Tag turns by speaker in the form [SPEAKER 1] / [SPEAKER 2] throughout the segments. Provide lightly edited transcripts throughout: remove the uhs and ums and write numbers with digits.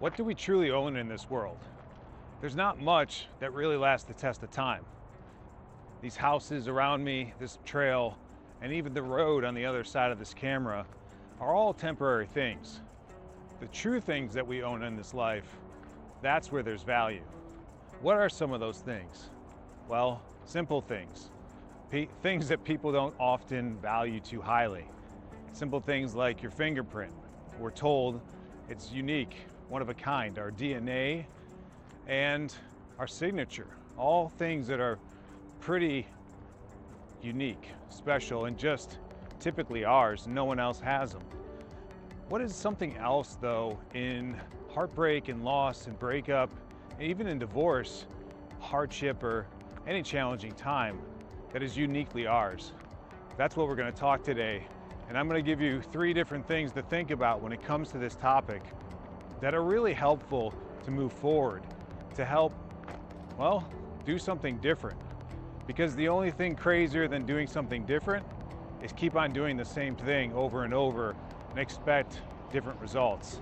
[SPEAKER 1] What do we truly own in this world? There's not much that really lasts the test of time. These houses around me, this trail, and even the road on the other side of this camera are all temporary things. The true things that we own in this life, that's where there's value. What are some of those things? Well, simple things. Things that people don't often value too highly. Simple things like your fingerprint. We're told it's unique, one of a kind, our DNA and our signature. All things that are pretty unique, special, and just typically ours. No one else has them. What is something else though in heartbreak and loss and breakup, and even in divorce, hardship, or any challenging time that is uniquely ours? That's what we're going to talk today. And I'm going to give you 3 different things to think about when it comes to this topic that are really helpful to move forward, to help, well, do something different. Because the only thing crazier than doing something different is keep on doing the same thing over and over and expect different results.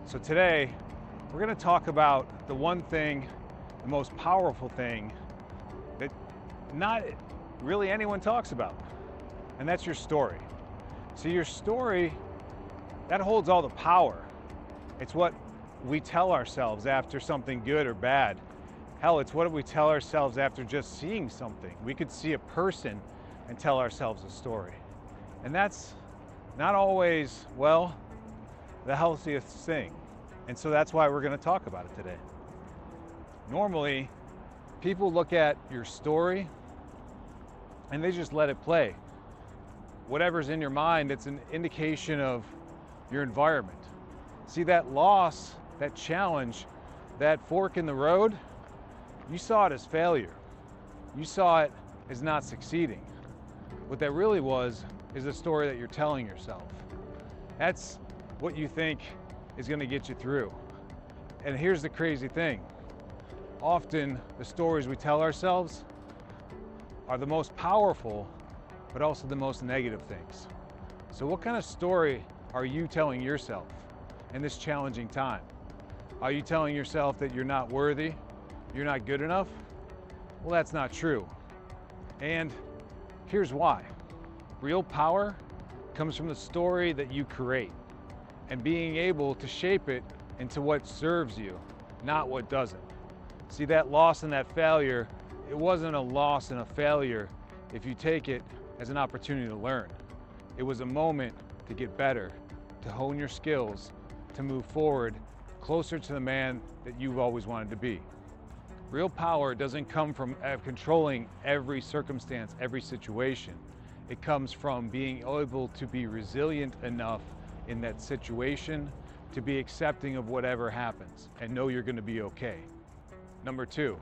[SPEAKER 1] So today, we're going to talk about the one thing, the most powerful thing that not really anyone talks about, and that's your story. So your story, that holds all the power. It's what we tell ourselves after something good or bad. Hell, it's what we tell ourselves after just seeing something. We could see a person and tell ourselves a story. And that's not always, well, the healthiest thing. And so that's why we're going to talk about it today. Normally, people look at your story and they just let it play. Whatever's in your mind, it's an indication of your environment. See, that loss, that challenge, that fork in the road, you saw it as failure. You saw it as not succeeding. What that really was is a story that you're telling yourself. That's what you think is going to get you through. And here's the crazy thing. Often the stories we tell ourselves are the most powerful, but also the most negative things. So what kind of story are you telling yourself in this challenging time? Are you telling yourself that you're not worthy, you're not good enough? Well, that's not true. And here's why. Real power comes from the story that you create and being able to shape it into what serves you, not what doesn't. See, that loss and that failure, it wasn't a loss and a failure if you take it as an opportunity to learn. It was a moment to get better, to hone your skills, to move forward closer to the man that you've always wanted to be. Real power doesn't come from controlling every circumstance, every situation. It comes from being able to be resilient enough in that situation to be accepting of whatever happens and know you're going to be okay. Number 2,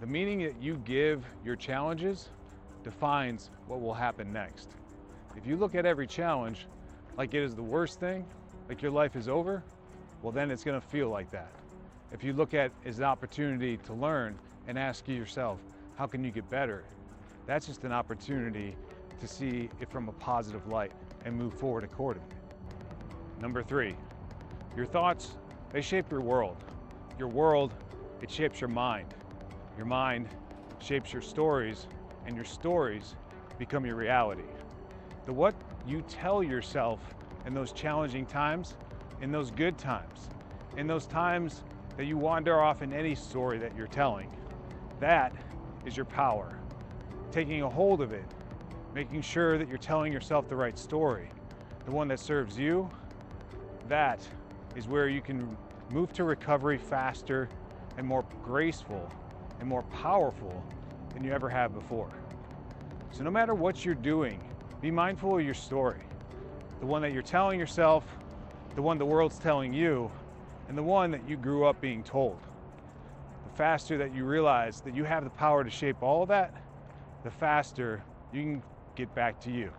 [SPEAKER 1] the meaning that you give your challenges defines what will happen next. If you look at every challenge like it is the worst thing, like your life is over, well then it's going to feel like that. If you look at it as an opportunity to learn and ask yourself, how can you get better? That's just an opportunity to see it from a positive light and move forward accordingly. Number 3, your thoughts, they shape your world. Your world, it shapes your mind. Your mind shapes your stories, and your stories become your reality. What you tell yourself in those challenging times, in those good times, in those times that you wander off in any story that you're telling, that is your power. Taking a hold of it, making sure that you're telling yourself the right story, the one that serves you, that is where you can move to recovery faster and more graceful and more powerful than you ever have before. So no matter what you're doing, be mindful of your story. The one that you're telling yourself, the one the world's telling you, and the one that you grew up being told. The faster that you realize that you have the power to shape all of that, the faster you can get back to you.